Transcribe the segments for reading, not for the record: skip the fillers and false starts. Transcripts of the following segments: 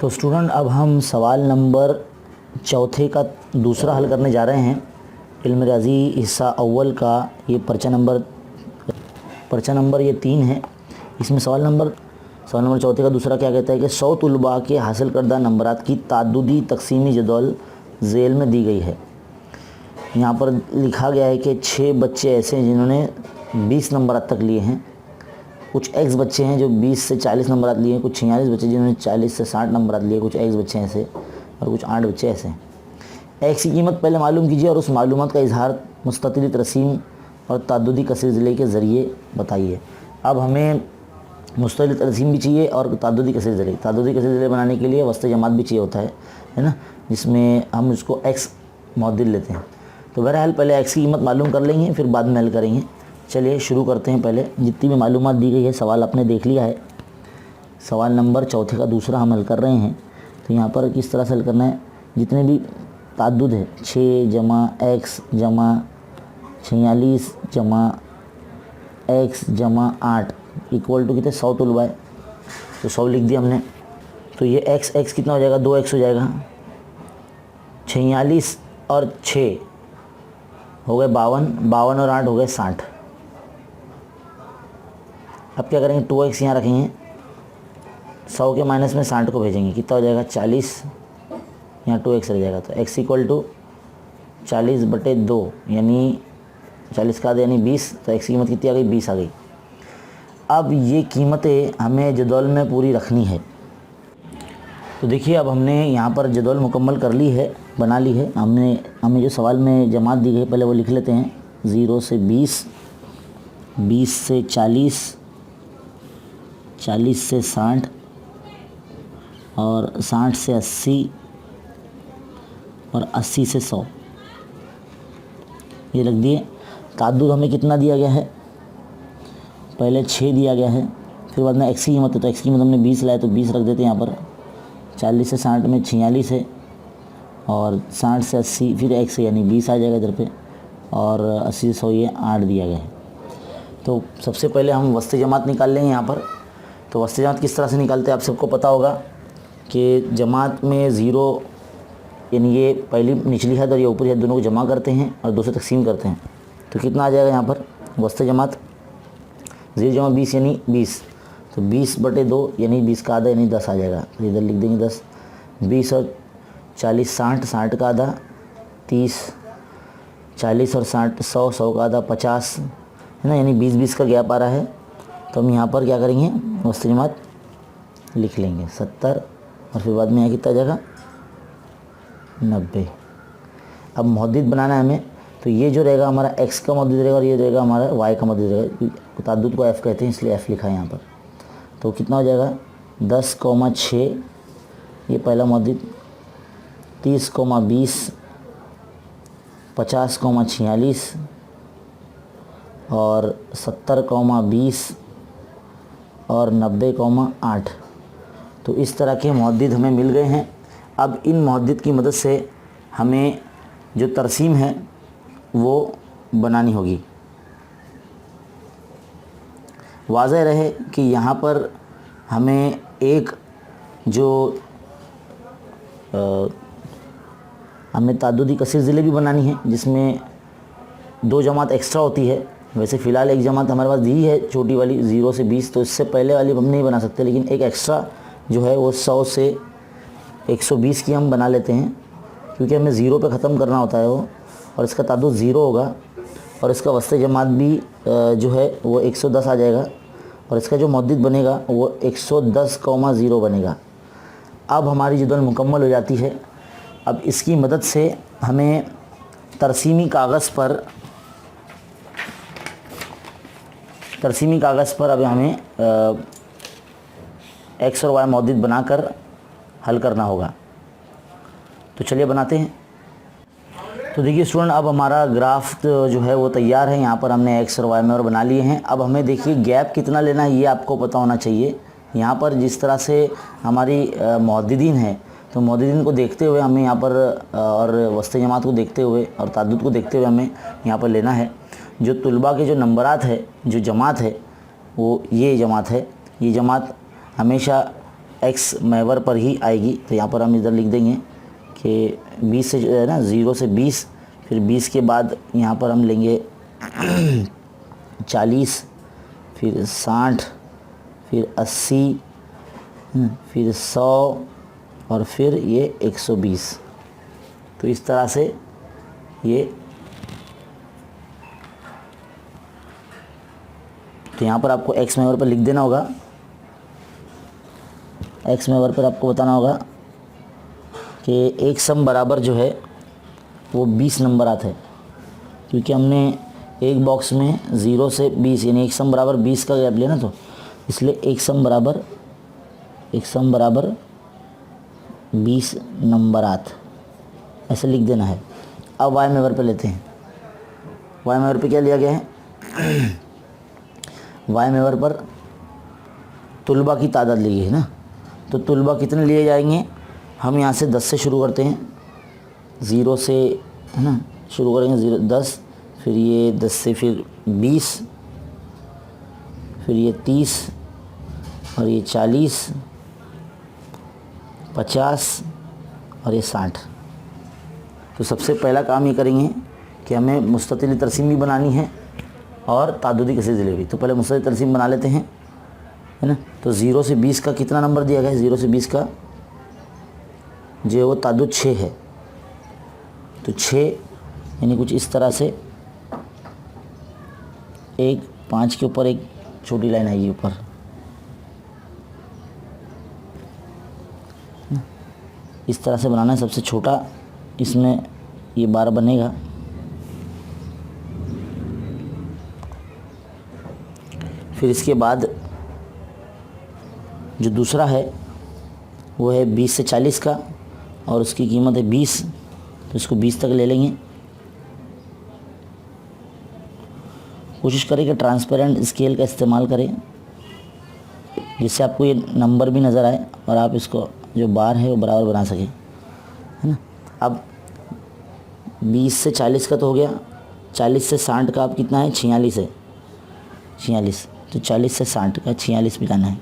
तो स्टूडेंट अब हम सवाल नंबर चौथे का दूसरा हल करने जा रहे हैं। इल्म रियाज़ी हिस्सा अव्वल का ये पर्चा नंबर ये 3 है। इसमें सवाल नंबर चौथे का दूसरा क्या कहता है कि 100 तुलबा के हासिल करदा नंबरात की ताद्दुदी तकसीमी जदवल झेल में दी गई है। यहाँ पर लिखा गया है कि 6 बच्चे ऐसे हैं जिन्होंने 20 नंबरात तक लिए हैं। कुछ एक्स बच्चे हैं जो 20 से 40 नंबरात लिए हैं, कुछ 46 बच्चे जिन्होंने 40 से 60 नंबरात लिए, कुछ एक्स बच्चे ऐसे और कुछ 8 बच्चे ऐसे हैं। एक्स की कीमत पहले मालूम कीजिए और उस मालूमात का इजहार मुस्ततिल तरसीम और ताद्दुदी कसर ज़िले के ज़रिए बताइए। अब हमें मुस्ततिल तरसीम भी चाहिए और ताद्दुदी कसर ज़िले बनाने के लिए वस्ते जमात भी चाहिए होता है ना, जिसमें हम उसको एक्स मौदिल लेते हैं। तो बहरहाल पहले एक्स की कीमत मालूम कर लेंगे, फिर बाद में हल करेंगे। चलिए शुरू करते हैं। पहले जितनी भी मालूमात दी गई है, सवाल आपने देख लिया है। सवाल नंबर चौथे का दूसरा हम हल कर रहे हैं। तो यहाँ पर किस तरह से हल करना है, जितने भी ताद्दुद है 6 जमा एक्स जमा 46 जमा एक्स जमा 8 इक्वल टू कितने 100 तुलबा है। तो 100 लिख दिया हमने। तो ये एक्स कितना हो जाएगा, 2x हो जाएगा। 46 और 6 हो गए 52 और 8 हो गए 60। अब क्या करेंगे, 2x यहाँ रखेंगे, 100 के माइनस में 60 को भेजेंगे, कितना हो जाएगा 40, यहाँ 2x रह जाएगा। तो x इक्वल टू 40/2 यानी 40 का आधा यानी 20। तो x की कीमत कितनी आ गई, 20 आ गई। अब ये कीमतें हमें जदौल में पूरी रखनी है। तो देखिए अब हमने यहाँ पर जदौल मुकम्मल कर ली है, बना ली है। हमें जो सवाल में जमात दी गई पहले वो लिख लेते हैं। 0 से 20, 20 से 40, 40 से 60 और 60 से 80 और 80 से 100 ये रख दिए। ताद्दुद हमें कितना दिया गया है, पहले 6 दिया गया है, फिर बाद में एक्स की कीमत है। तो एक्स की कीमत हमने 20 लाया तो 20 रख देते हैं यहाँ पर। 40 से 60 में 46 है और 60 से 80 फिर एक्स है यानी 20 आ जाएगा इधर पे, और 80 से 100 ये 8 दिया गया है। तो सबसे पहले हम वस्ते जमात निकाल लेंगे यहाँ पर। तो वस्ते जमात किस तरह से निकालते हैं आप सबको पता होगा कि जमात में 0 यानी ये पहली निचली हद और ये ऊपरी हद दोनों को जमा करते हैं और 2 से तकसीम करते हैं। तो कितना आ जाएगा यहाँ पर वस्ते जमात, 0 जमा 20 यानी 20। तो 20/2 यानी 20 का आधा यानी 10 आ जाएगा। तो इधर लिख देंगे 10। 20 और 40 60, 60 का आधा 30, 40 और 60 100, 100 का आधा 50 है ना, यानी 20-20 का गैप आ रहा है। तो हम यहाँ पर क्या करेंगे, वस्ते जमात लिख लेंगे 70 और फिर बाद में यहाँ कितना आ जाएगा 90। अब मुहद्दिद बनाना है हमें। तो ये जो रहेगा हमारा x का मुहद्दिद रहेगा और ये रहेगा हमारा y का मुहद्दिद रहेगा। ताद्दुद को f कहते हैं इसलिए f लिखा है यहाँ पर। तो कितना हो जाएगा 10,6 ये पहला मुहद्दिद, 30,20, 50,46 और 70,20 और 90,8। तो इस तरह के मुहद्दिद हमें मिल गए हैं। अब इन मुहद्दिद की मदद से हमें जो तरसीम है वो बनानी होगी। वाज़ह रहे कि यहाँ पर हमें एक जो हमें ताद्दुदी कसीर ज़िले भी बनानी है, जिसमें 2 जमात एक्स्ट्रा होती है। वैसे फ़िलहाल एक जमात हमारे पास दी है छोटी वाली 0 से 20, तो इससे पहले वाली हम नहीं बना सकते, लेकिन एक एक्स्ट्रा जो है वो 100 से 120 की हम बना लेते हैं, क्योंकि हमें 0 पे ख़त्म करना होता है वो, और इसका ताद्दुद 0 होगा और इसका वस्ते जमात भी जो है वो 110 आ जाएगा और इसका जो मुहद्दिद बनेगा वो 110,0 बनेगा। अब हमारी जदवल मुकम्मल हो जाती है। अब इसकी मदद से हमें तरसीमी कागज़ पर अब हमें एक्स और वाई मुहद्दिद बनाकर हल करना होगा। तो चलिए बनाते हैं। तो देखिए स्टूडेंट, अब हमारा ग्राफ जो है वो तैयार है। यहाँ पर हमने एक्स और वाई में और बना लिए हैं। अब हमें देखिए गैप कितना लेना है ये आपको पता होना चाहिए। यहाँ पर जिस तरह से हमारी मुहद्दिदीन है, तो मुहद्दिदीन को देखते हुए हमें यहाँ पर और वस्ते जमात को देखते हुए और ताद्दुद को देखते हुए हमें यहाँ पर लेना है। जो तुलबा के जो नंबरात है, जो जमात है वो ये जमात है। ये जमात हमेशा एक्स मैवर पर ही आएगी। तो यहाँ पर हम इधर लिख देंगे कि 20 से जो है ना 0 से 20, फिर 20 के बाद यहाँ पर हम लेंगे 40, फिर 60, फिर 80, फिर 100 और फिर ये 120। तो इस तरह से ये, तो यहाँ पर आपको एक्स मैवर पर लिख देना होगा। एक्स मैवर पर आपको बताना होगा कि एक सम बराबर जो है वो 20 नंबर आता है, क्योंकि हमने एक बॉक्स में 0 से 20 यानी एक सम बराबर 20 का गैप लिया ना, तो इसलिए एक सम बराबर 20 नंबर आत ऐसे लिख देना है। अब वाई मैवर पे लेते हैं। वाई मैवर पे क्या लिया गया है? वाई मैवर पर तुलबा की तादाद ली गई है ना, तो तुलबा कितने लिए जाएंगे? हम यहाँ से 10 से शुरू करते हैं, 0 से है ना शुरू करेंगे, 0 10, फिर ये 10 से फिर 20, फिर ये 30 और ये 40, 50 और ये 60। तो सबसे पहला काम ये करेंगे कि हमें मुस्ततिल तरसीम भी बनानी है और तादुदी कसीर ज़िले भी। तो पहले मुस्ततिल तरसीम बना लेते हैं, है ना। तो 0 से 20 का कितना नंबर दिया गया है? 0 से 20 का जो है वो तादुद 6 है। तो 6 यानी कुछ इस तरह से एक 5 के ऊपर एक छोटी लाइन आएगी ऊपर, इस तरह से बनाना है। सबसे छोटा इसमें ये 12 बनेगा। फिर इसके बाद जो दूसरा है वो है 20 से 40 का और उसकी कीमत है 20, तो इसको 20 तक ले लेंगे। कोशिश करें कि ट्रांसपेरेंट स्केल का इस्तेमाल करें जिससे आपको ये नंबर भी नज़र आए और आप इसको जो बार है वो बराबर बना सकें, है ना। अब 20 से 40 का तो हो गया, 40 से 60 का अब कितना है? 46 है, 46। तो 40 से 60 का 46 मिलाना है।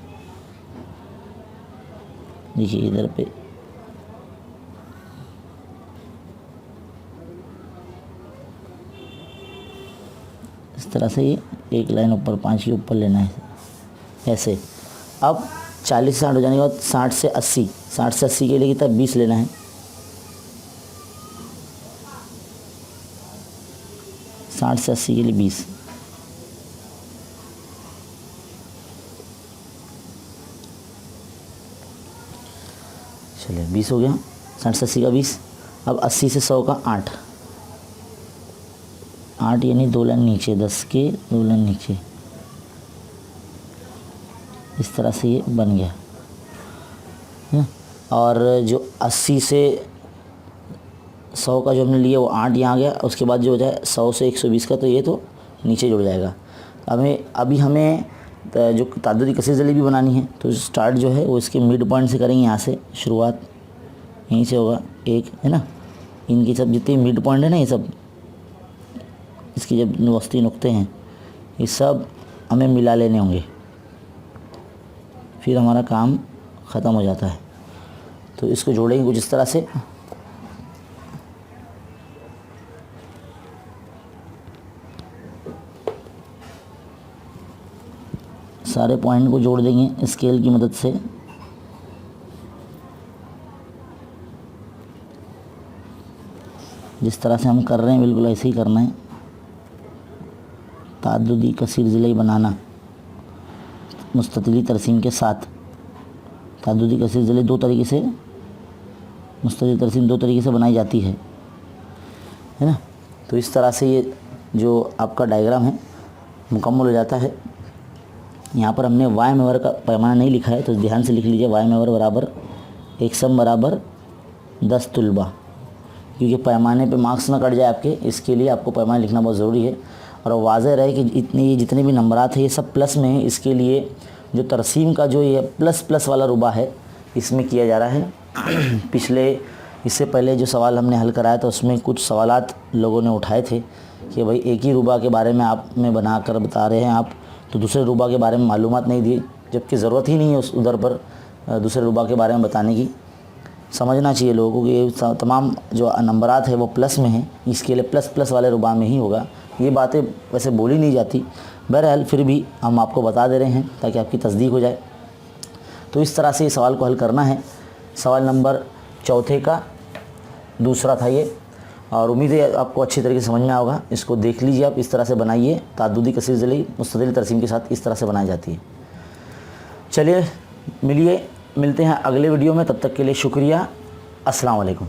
देखिए इधर पे इस तरह से ये एक लाइन ऊपर 5 के ऊपर लेना है ऐसे। अब 40 से 60 हो जाने के बाद 60 से 80, 60 से 80 के लिए कितना? 20 लेना है। 60 से 80 के लिए 20। चलिए 20 हो गया, 60 से 80 का 20। अब 80 से 100 का 8 यानी 2 लाइन नीचे, 10 के 2 लाइन नीचे, इस तरह से ये बन गया है। और जो 80 से 100 का जो हमने लिया वो 8 यहाँ गया। उसके बाद जो हो जाए 100 से 120 का, तो ये तो नीचे जुड़ जाएगा। अभी हमें जो तादुदी कसीर ज़िले भी बनानी है, तो स्टार्ट जो है वो इसके मिड पॉइंट से करेंगे। यहाँ से शुरुआत यहीं से होगा एक, है ना। इनकी सब जितनी मिड पॉइंट है ना, ये सब इसकी जब वस्ती नुक्ते हैं ये सब हमें मिला लेने होंगे, फिर हमारा काम ख़त्म हो जाता है। तो इसको जोड़ेंगे कुछ इस तरह से। सारे पॉइंट को जोड़ देंगे स्केल की मदद से। जिस तरह से हम कर रहे हैं बिल्कुल ऐसे ही करना है। तादुदी कसीर ज़िले बनाना मुस्ततिली तरसीम के साथ। तादुदी कसीर ज़िले दो तरीके से, मुस्ततिली तरसीम दो तरीके से बनाई जाती है ना। तो इस तरह से ये जो आपका डायग्राम है मुकम्मल हो जाता है। यहाँ पर हमने वाई मैवर का पैमाना नहीं लिखा है, तो ध्यान से लिख लीजिए। वाई मैवर बराबर एक सम बराबर 10 तुलबा, क्योंकि पैमाने पे मार्क्स ना कट जाए आपके, इसके लिए आपको पैमाना लिखना बहुत ज़रूरी है। और वाज़ेह रहे कि ये जितने भी नंबरात हैं ये सब प्लस में है। इसके लिए जो तरसीम का जो ये प्लस वाला रुबा है इसमें किया जा रहा है। इससे पहले जो सवाल हमने हल कराया था उसमें कुछ सवालात लोगों ने उठाए थे कि भाई एक ही रुबा के बारे में आप में बना कर बता रहे हैं आप, तो दूसरे रुबा के बारे में मालूमात नहीं दी, जबकि ज़रूरत ही नहीं है उस उधर पर। दूसरे रुबा के बारे में बताने की। समझना चाहिए लोगों को कि ये तमाम जो नंबरात है वो प्लस में हैं, इसके लिए प्लस प्लस वाले रुबा में ही होगा। ये बातें वैसे बोली नहीं जाती, बहरहाल फिर भी हम आपको बता दे रहे हैं ताकि आपकी तस्दीक हो जाए। तो इस तरह से इस सवाल को हल करना है। सवाल नंबर 4 का दूसरा था ये, और उम्मीद है आपको अच्छी तरीके से समझ में होगा। इसको देख लीजिए आप, इस तरह से बनाइए। ताद्दुदी कसीर ज़िली मुस्तदिल तरसीम के साथ इस तरह से बनाई जाती है। चलिए मिलते हैं अगले वीडियो में, तब तक के लिए शुक्रिया। अस्सलाम वालेकुम।